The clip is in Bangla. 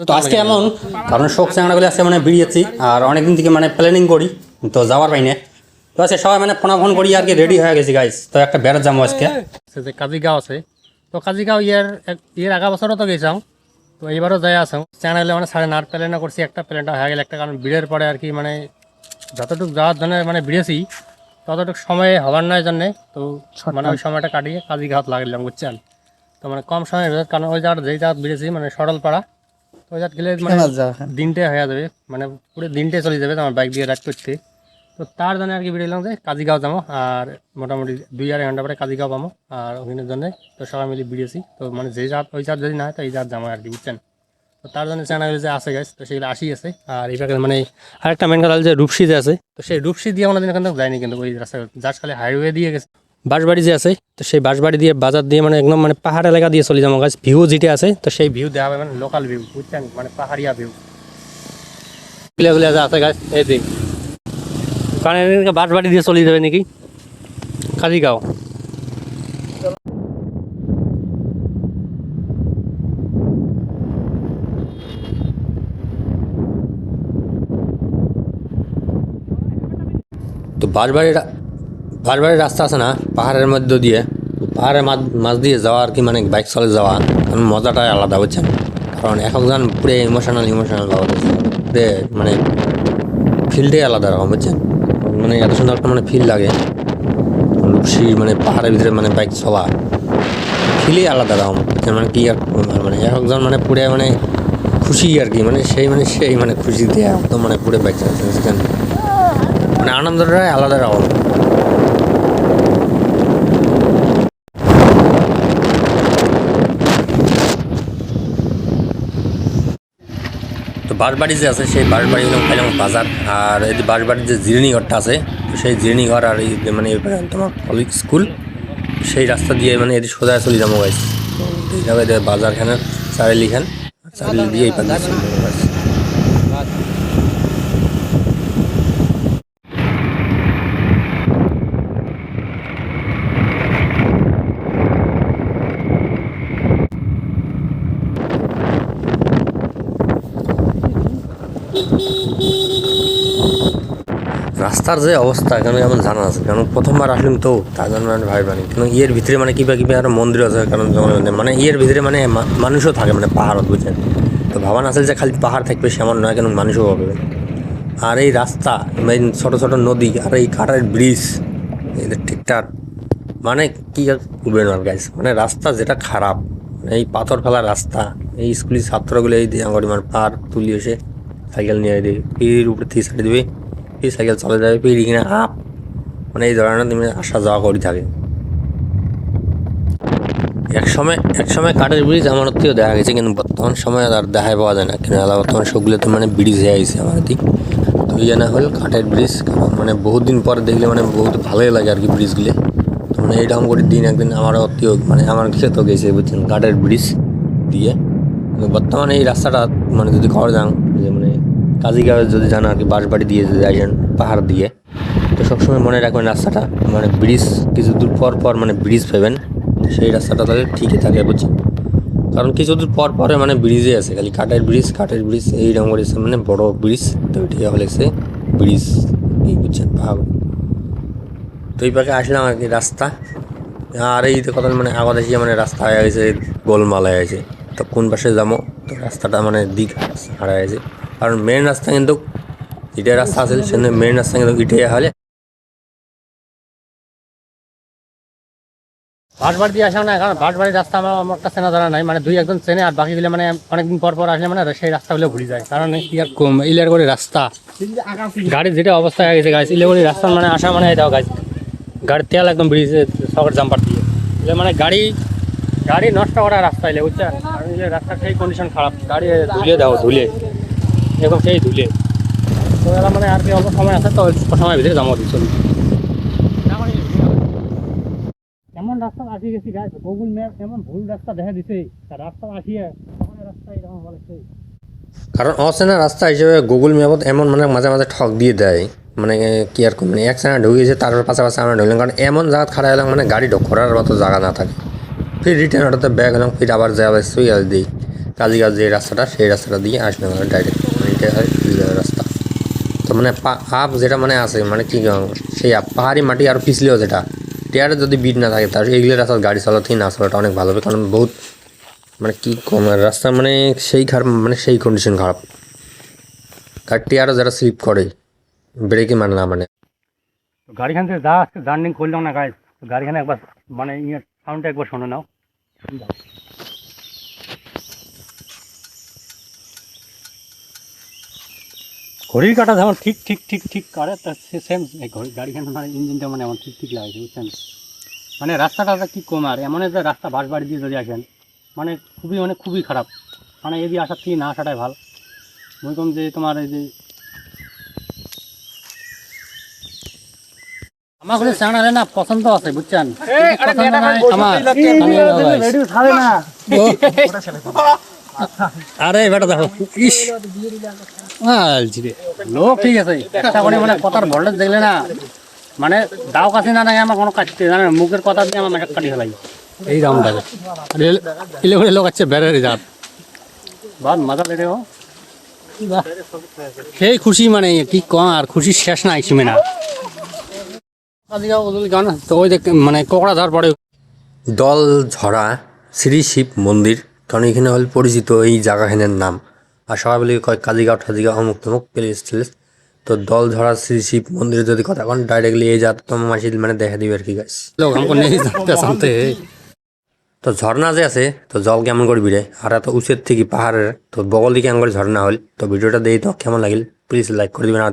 তো আজকে এমন কারণ শোক চ্যাংড়াগুলি আজকে মানে বেরিয়েছি আর অনেকদিন থেকে মানে প্ল্যানিং করি তো যাওয়ার পাইনে তো আজকে সবাই মানে ফোন করি আর কি রেডি হয়ে গেছি গাইস। তো একটা বেড়ার যাবো আজকে যে কাজিগাঁও আছে, তো কাজিগাঁও এর আগা বছরও তো গেছিলাম, তো এইবারও যাই আসো চ্যাংড়াগুলি মানে 8:30 প্ল্যানও করছি, একটা প্ল্যানটা হয়ে গেল একটা, কারণ ভিড়ের পরে আর কি মানে যতটুকু যাওয়ার জন্য মানে বেরিয়েছি ততটুকু সময় হওয়ার নয় জন্যে, তো মানে ওই সময়টা কাটিয়ে কাজিগাঁও লাগলাম বুঝছেন। তো মানে কম সময়ের ভেতর, কারণ ওই জায়গাটা যেই জায়গা বেরিয়েছি মানে সরলপাড়া, তো ওই জায়গা গেলে মানে দিনটে হয়ে যাবে, মানে পুরো দিনটে চলে যাবে আমার বাইক দিয়ে রাইড করতে। তো তার জন্য আর কি বেরিয়েলাম যে কাজিগাঁও যাবো, আর মোটামুটি 2-2.5 ঘন্টা পরে কাজিগাঁও পাবো, আর ওখানের জন্য তো সবাই মিলে বেরিয়েছি। তো মানে যেই জাত ওই জাত যদি না হয় তো এই জাত যাবো আর কি বুঝছেন। তো তার জন্য চ্যানেল যে আছে গাছ, তো সেগুলো আসি আছে। আর এই পাশে মানে আরেকটা মেন কথা যে রূপসী যে আছে, তো সেই রূপসী দিয়ে আমাদের এখান থেকে যায়নি, কিন্তু ওই রাস্তা যার খালি হাইওয়ে দিয়ে গেছে বাঁশবাড়ি যে আছে, তো সেই বাঁশবাড়ি দিয়ে বাজার দিয়ে মানে একদম মানে পাহাড় এলাকা দিয়ে চলে যাবো গাছ। ভিউ যেটা আছে তো সেই ভিউ দেওয়া হবে মানে লোকাল ভিউ বুঝছেন, মানে পাহাড়িয়া ভিউ গুলো আছে গাছ। এই দিন কারণ বাঁশবাড়ি দিয়ে চলে যাবে নাকি কাজিগাঁও। তো বাঁশবাড়ির রাস্তা আছে না পাহাড়ের মধ্য দিয়ে, পাহাড়ের মাঝ দিয়ে যাওয়া আর কি, মানে বাইক চলে যাওয়া কারণ মজাটাই আলাদা বুঝছেন। কারণ একজন পুরো ইমোশনাল পুরে মানে ফিলটাই আলাদা রকম বুঝছেন, মানে এত সুন্দর একটা মানে ফিল লাগে রূপসী মানে পাহাড়ের ভিতরে মানে বাইক চলা ফিলই আলাদা রকম মানে কি আর মানে একজন মানে পুরে মানে খুশি আর কি, মানে সেই মানে খুশিতে একদম মানে পুরে বাইক চালাচ্ছে বুঝছেন, মানে আনন্দটাই আলাদা রকম। তো বাঁশবাড়ি যে আছে সেই বাঁশবাড়ি হলাম খাইলাম বাজার, আর এই যে বাঁশবাড়ির যে জিরানিঘরটা আছে তো সেই জিরানিঘর আর এই মানে তোমার কলেজ স্কুল সেই রাস্তা দিয়ে মানে এটি সোজা চলে যাবো গাইস। তো এই জায়গায় বাজারখানে চারিলিখান চারিলি দিয়ে এই পাশে চলে যাবো গাইস। রাস্তার যে অবস্থা কেন এমন জানা আছে, কারণ প্রথমবার আসলাম তো তার জন্য মানে ভাই বানি, কেন ইয়ের ভিতরে মানে কিবা আরো মন্দির আছে, কারণ মানে ইয়ের ভিতরে মানে মানুষও থাকে মানে পাহাড়ত বুঝছেন। তো ভাবান আছে যে খালি পাহাড় থাকবে সেমন নয়, কেন মানুষও পাবে। আর এই রাস্তা ছোট ছোট নদী আর এই কাঠের ব্রিজ এদের ঠিকঠাক মানে কি আর উঠবে না গাইস, মানে রাস্তা যেটা খারাপ এই পাথর ফেলা রাস্তা, এই স্কুলের ছাত্রগুলো এই দিয়ে আমার মানে পার তুলি এসে সাইকেল নিয়ে দেবে পিড়ির উপরে থেকে ছাড়িয়ে দেবে, পিড়ি সাইকেল চলে যাবে পিড়ি কিনা আপ, মানে এই ধরনের তুমি আসা যাওয়া করে থাকে। এক সময় কাঠের ব্রিজ আমার থেকেও দেখা গেছে, কিন্তু বর্তমান সময় আর দেখাই পাওয়া যায় না, কেন বর্তমান সবগুলোতে মানে ব্রিজ হয়ে গেছে আমার দিক। তো ইয়ে না হল কাঠের ব্রিজ, কারণ মানে বহুত দিন পরে দেখলে মানে বহুত ভালোই লাগে আর কি ব্রিজগুলো। তো মানে এইরকম করে দিন একদিন আমার অতিও মানে আমার খেতেও গেছে বুঝছেন কাঠের ব্রিজ দিয়ে। বর্তমানে এই রাস্তাটা মানে যদি খাওয়া যান যে মানে কাজিগাঁও যদি যান আর কি বাঁশবাড়ি দিয়ে যদি আসেন পাহাড় দিয়ে, তো সবসময় মনে রাখবেন রাস্তাটা মানে ব্রিজ কিছু দূর পর মানে ব্রিজ পাবেন, সেই রাস্তাটা তাহলে ঠিকই থাকে বুঝছেন। কারণ কিছু দূর পরে মানে ব্রিজে আছে খালি কাঠের ব্রিজ এইরকম করেছে মানে বড় ব্রিজ, তো ওইটা হলেছে ব্রিজ কি বুঝছেন পাহাড়। তো এই পাখে আসলাম আর কি রাস্তা, আর এই কথা মানে আবার এসে মানে রাস্তা হয়ে গেছে গোলমাল হয়ে গেছে, তো কোন পাশে যাবো তো রাস্তাটা মানে দিক হারা গেছে, কারণ মেন রাস্তা কিন্তু ইটের রাস্তা আছে, সেখানে মেন রাস্তা কিন্তু ইটে হলে বাঁশবাড়ি দিয়ে আসা না, কারণ বাঁশবাড়ির রাস্তা আমার কাছে না জানা নাই, মানে 2-1 জন চেনে, আর বাকিগুলো মানে অনেকদিন পর আসলে মানে সেই রাস্তাগুলো ভুলে যায়, কারণ কি আর কম ইলের করে রাস্তা গাড়ির যেটা অবস্থা হয়ে গেছে গাছ ইলে করে রাস্তা মানে আসা মানে এটাও গাছ গাড়ির তেল একদম ব্রিজে সকের জাম্পার দিয়ে মানে গাড়ি নষ্ট করা রাস্তা এলে বুঝছেন, কারণ রাস্তার সেই কন্ডিশন খারাপ, গাড়ি ধুলে এরকম সেই ধুলে। তো এরা মানে আর কি অল্প সময় আছে, তো অল্প সময়ের ভিতরে জমা দিচ্ছি এমন রাস্তা আসিয়ে গেছি গাছ, গুগল ম্যাপ এমন ভুল রাস্তা দেখা দিছে, রাস্তা আসিয়ে রাস্তা এরকম বলেছে, কারণ অচেনা রাস্তা হিসেবে গুগল ম্যাপত এমন মানে মাঝে মাঝে ঠক দিয়ে দেয়, মানে কি আর মানে এক জায়গায় ঢুকিয়েছে তারপর পাশাপাশি আমরা ঢুকলাম, কারণ এমন জায়গা খারাপ হলাম মানে গাড়ি করার মতো জায়গা না থাকে, ফির রিটার্ন অটোতে ব্যাগ হলাম, ফির আবার যাওয়া শুয়ে দিই, কাজীগাঁও যে রাস্তাটা সেই রাস্তাটা দিয়ে আসবে মানে ডাইরেক্ট, মানে এটা হয় কাজীগাঁও রাস্তা। তো মানে আপ যেটা মানে আছে মানে কি সেই পাহাড়ি মাটি আর পিছলেও যেটা টিয়ারে যদি বিট না থাকে তার এইগুলো রাস্তা গাড়ি চালাতেই না চলাটা অনেক ভালো হবে, কারণ বহুত মানে কি কম রাস্তা মানে সেই খারাপ, মানে সেই কন্ডিশন খারাপ। আর টিয়ারও যারা স্লিপ করে ব্রেকে মানে না মানে। গাড়িখান থেকে যা আজকে জার্নিং করলাম না গাইজ, গাড়িখানে একবার মানে সাউন্ডটা একবার শোনো নাও। ঘড়ির কাটা যেমন ঠিক ঠিক ঠিক ঠিক করে তার সেম গাড়িখানে মানে ইঞ্জিনটা মানে এমন ঠিক ঠিক লাগছে বুঝছেন। মানে রাস্তাটা কি কম আর এমন যে রাস্তা বাস বাড়ি দিয়ে যদি আসেন মানে খুবই খারাপ, মানে এদিকে আসার থেকে না আসাটাই ভালো। বলতাম যে তোমার এই যে আমার কোনো চ্যানেলে না পছন্দ আছে বুঝছেন, আরে বেটা দেখো ইস লোক ঠিক আছে মানে কথার ভোল্টেজ দেখলে না মানে দাও কাছে না নাই আমার কোনো কাটতে জানে না, মুখের কথা দিয়ে আমার মেকআপ কাটি ফেলাই এই রাউন্ডটাকে ইলে লোক আছে বেড়ে যাত বাদ মজা লেগে ও সেই খুশি মানে কি কম আর খুশি শেষ না আইসিমে না। তো ওই দেখ মানে কোকড়া ধর পড়ে দল ঝরা শ্রী শিব মন্দির, কারণ এখানে হল পরিচিত এই জায়গাখানের নাম। আর সবাই বলে কয় কাজীগাঁও ঠাজীগাঁও অমুক তমুক প্লেস টিলেস। তো দল ঝরা শ্রী শিব মন্দিরের যদি কথা কন ডাইরেক্টলি এই যাত তোমার মাসি মানে দেখা দিবে আর কি গাছ লোক আমাকে নেই জানতে। তো ঝর্ণা যে আছে তো জল কেমন করে বিড়ে আর এত উঁচের থেকে পাহাড়ের তো বগল দিকে এমন করে ঝর্ণা হল। তো ভিডিওটা দেই তো কেমন লাগিল প্লিজ লাইক করে দিবেন।